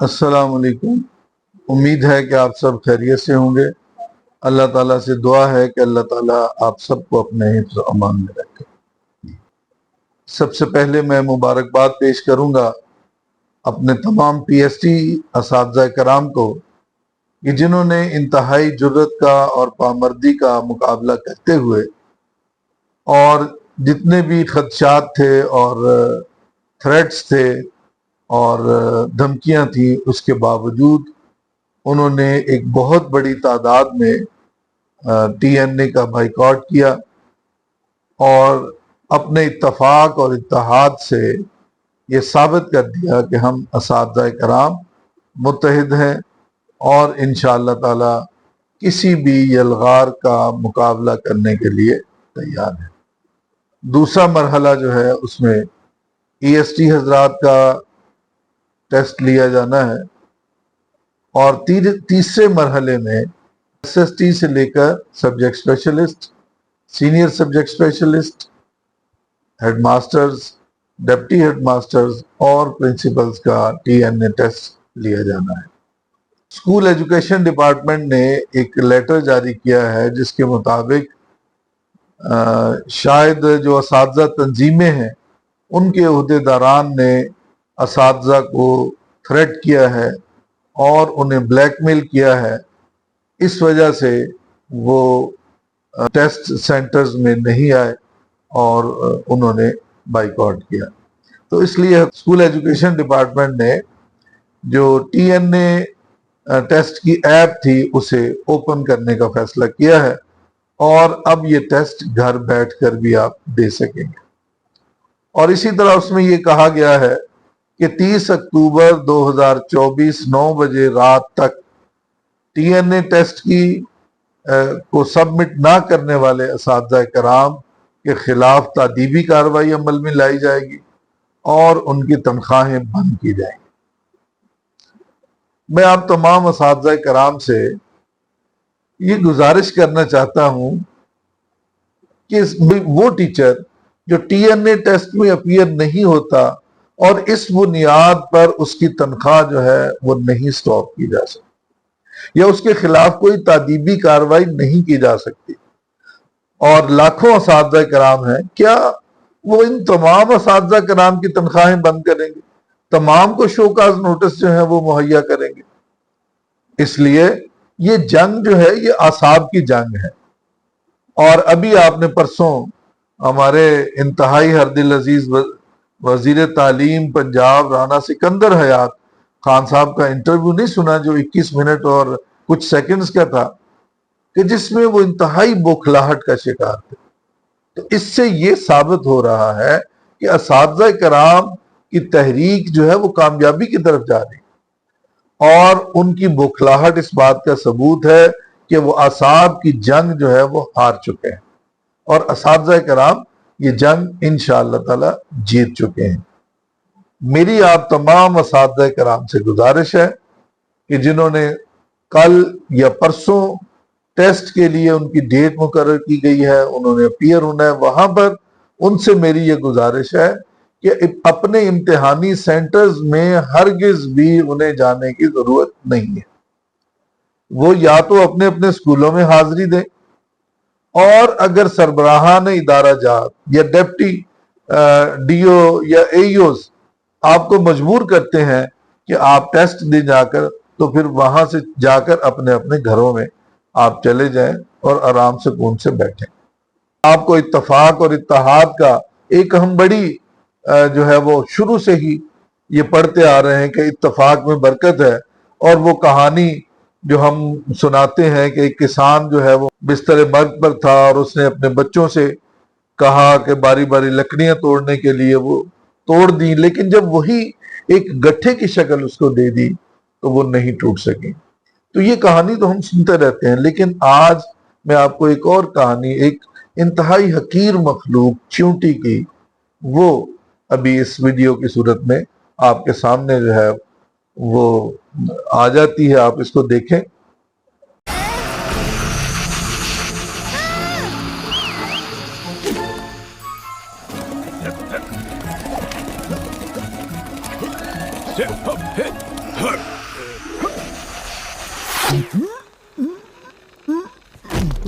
السلام علیکم۔ امید ہے کہ آپ سب خیریت سے ہوں گے۔ اللہ تعالیٰ سے دعا ہے کہ اللہ تعالیٰ آپ سب کو اپنے حفظ و امان میں رکھے۔ سب سے پہلے میں مبارکباد پیش کروں گا اپنے تمام پی ایس ٹی اساتذہ کرام کو کہ جنہوں نے انتہائی جرت کا اور پامردی کا مقابلہ کرتے ہوئے اور جتنے بھی خدشات تھے اور تھریٹس تھے اور دھمکیاں تھیں، اس کے باوجود انہوں نے ایک بہت بڑی تعداد میں ٹی این اے کا بائیکاٹ کیا اور اپنے اتفاق اور اتحاد سے یہ ثابت کر دیا کہ ہم اساتذہ کرام متحد ہیں اور انشاءاللہ تعالی کسی بھی یلغار کا مقابلہ کرنے کے لیے تیار ہیں۔ دوسرا مرحلہ جو ہے اس میں ای ایس ٹی حضرات کا ٹیسٹ لیا جانا ہے اور تیسرے مرحلے میں ایس ایس ٹی سے لے کر subject specialist, senior subject specialist, head masters, deputy head masters اور پرنسپلز کا ٹی این اے ٹیسٹ لیا جانا ہے۔ اسکول ایجوکیشن ڈپارٹمنٹ نے ایک لیٹر جاری کیا ہے جس کے مطابق شاید جو اساتذہ تنظیمیں ہیں ان کے عہدیداران نے اساتذہ کو تھریٹ کیا ہے اور انہیں بلیک میل کیا ہے، اس وجہ سے وہ ٹیسٹ سینٹرز میں نہیں آئے اور انہوں نے بائیکاٹ کیا۔ تو اس لیے اسکول ایجوکیشن ڈپارٹمنٹ نے جو ٹی این اے ٹیسٹ کی ایپ تھی اسے اوپن کرنے کا فیصلہ کیا ہے اور اب یہ ٹیسٹ گھر بیٹھ کر بھی آپ دے سکیں گے۔ اور اسی طرح اس میں یہ کہا گیا ہے کہ 30 اکتوبر 2024 9 بجے رات تک ٹی این اے ٹیسٹ کو سبمٹ نہ کرنے والے اساتذہ کرام کے خلاف تادیبی کارروائی عمل میں لائی جائے گی اور ان کی تنخواہیں بند کی جائیں گی۔ میں آپ تمام اساتذہ کرام سے یہ گزارش کرنا چاہتا ہوں کہ وہ ٹیچر جو ٹی این اے ٹیسٹ میں اپیئر نہیں ہوتا اور اس بنیاد پر اس کی تنخواہ جو ہے وہ نہیں سٹاپ کی جا سکتی یا اس کے خلاف کوئی تادیبی کارروائی نہیں کی جا سکتی، اور لاکھوں اساتذہ کرام ہیں، کیا وہ ان تمام اساتذہ کرام کی تنخواہیں بند کریں گے؟ تمام کو شوکاز نوٹس جو ہے وہ مہیا کریں گے؟ اس لیے یہ جنگ جو ہے یہ اعصاب کی جنگ ہے۔ اور ابھی آپ نے پرسوں ہمارے انتہائی ہر دل عزیز وزیر تعلیم پنجاب رانا سکندر حیات خان صاحب کا انٹرویو نہیں سنا جو 21 منٹ اور کچھ سیکنڈز کا تھا، کہ جس میں وہ انتہائی بوکھلاہٹ کا شکار تھے۔ تو اس سے یہ ثابت ہو رہا ہے کہ اساتذہ کرام کی تحریک جو ہے وہ کامیابی کی طرف جا رہی ہے، اور ان کی بوکھلاہٹ اس بات کا ثبوت ہے کہ وہ اعصاب کی جنگ جو ہے وہ ہار چکے ہیں، اور اساتذہ کرام یہ جنگ انشاءاللہ تعالی جیت چکے ہیں۔ میری آپ تمام اساتذہ کرام سے گزارش ہے کہ جنہوں نے کل یا پرسوں ٹیسٹ کے لیے ان کی ڈیٹ مقرر کی گئی ہے، انہوں نے اپیئر ہونا ہے، وہاں پر ان سے میری یہ گزارش ہے کہ اپنے امتحانی سینٹرز میں ہرگز بھی انہیں جانے کی ضرورت نہیں ہے۔ وہ یا تو اپنے اپنے اسکولوں میں حاضری دیں، اور اگر سربراہان ادارہ جات یا ڈپٹی ڈی او یا اے اوز آپ کو مجبور کرتے ہیں کہ آپ ٹیسٹ دیں جا کر، تو پھر وہاں سے جا کر اپنے اپنے گھروں میں آپ چلے جائیں اور آرام سکون سے بیٹھیں۔ آپ کو اتفاق اور اتحاد کا ایک ہم بڑی جو ہے وہ شروع سے ہی یہ پڑھتے آ رہے ہیں کہ اتفاق میں برکت ہے، اور وہ کہانی جو ہم سناتے ہیں کہ ایک کسان جو ہے وہ بستر مرگ پر تھا اور اس نے اپنے بچوں سے کہا کہ باری باری لکڑیاں توڑنے کے لیے وہ توڑ دیں، لیکن جب وہی ایک گٹھے کی شکل اس کو دے دی تو وہ نہیں ٹوٹ سکی۔ تو یہ کہانی تو ہم سنتے رہتے ہیں، لیکن آج میں آپ کو ایک اور کہانی، ایک انتہائی حقیر مخلوق چیونٹی کی، وہ ابھی اس ویڈیو کی صورت میں آپ کے سامنے جو ہے وہ آ جاتی ہے۔ آپ اس کو دیکھیں۔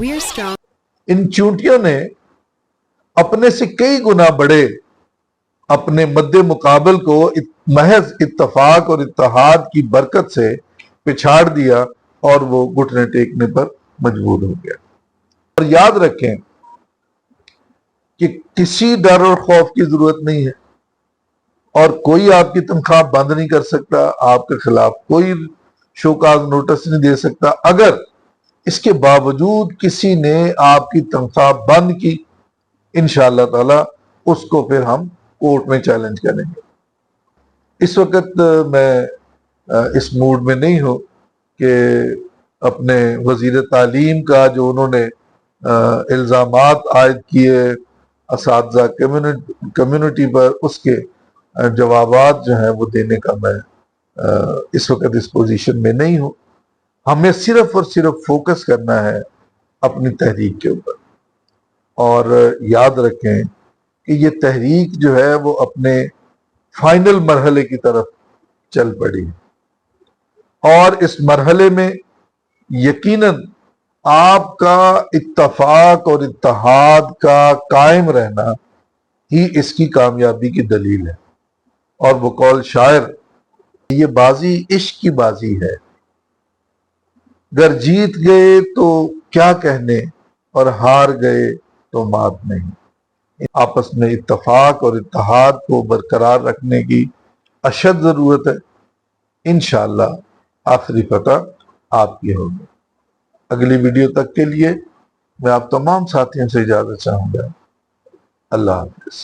We are strong. ان چونٹیوں نے اپنے سے کئی گنا بڑے اپنے مد مقابل کو محض اتفاق اور اتحاد کی برکت سے پچھاڑ دیا اور وہ گھٹنے ٹیکنے پر مجبور ہو گیا۔ اور یاد رکھیں کہ کسی ڈر اور خوف کی ضرورت نہیں ہے، اور کوئی آپ کی تنخواہ بند نہیں کر سکتا، آپ کے خلاف کوئی شوکاز نوٹس نہیں دے سکتا۔ اگر اس کے باوجود کسی نے آپ کی تنخواہ بند کی، انشاءاللہ تعالی اس کو پھر ہم کورٹ میں چیلنج کریں گے۔ اس وقت میں اس موڈ میں نہیں ہوں کہ اپنے وزیر تعلیم کا جو انہوں نے الزامات عائد کیے اساتذہ کمیونٹی پر، اس کے جوابات جو ہیں وہ دینے کا میں اس وقت اس پوزیشن میں نہیں ہوں۔ ہمیں صرف اور صرف فوکس کرنا ہے اپنی تحریک کے اوپر، اور یاد رکھیں کہ یہ تحریک جو ہے وہ اپنے فائنل مرحلے کی طرف چل پڑی ہے، اور اس مرحلے میں یقیناً آپ کا اتفاق اور اتحاد کا قائم رہنا ہی اس کی کامیابی کی دلیل ہے۔ اور وہ قول شاعر، یہ بازی عشق کی بازی ہے، گر جیت گئے تو کیا کہنے اور ہار گئے تو مات نہیں۔ آپس میں اتفاق اور اتحاد کو برقرار رکھنے کی اشد ضرورت ہے۔ انشاءاللہ آخری فتح آپ کی ہوگی۔ اگلی ویڈیو تک کے لیے میں آپ تمام ساتھیوں سے اجازت چاہوں گا۔ اللہ حافظ۔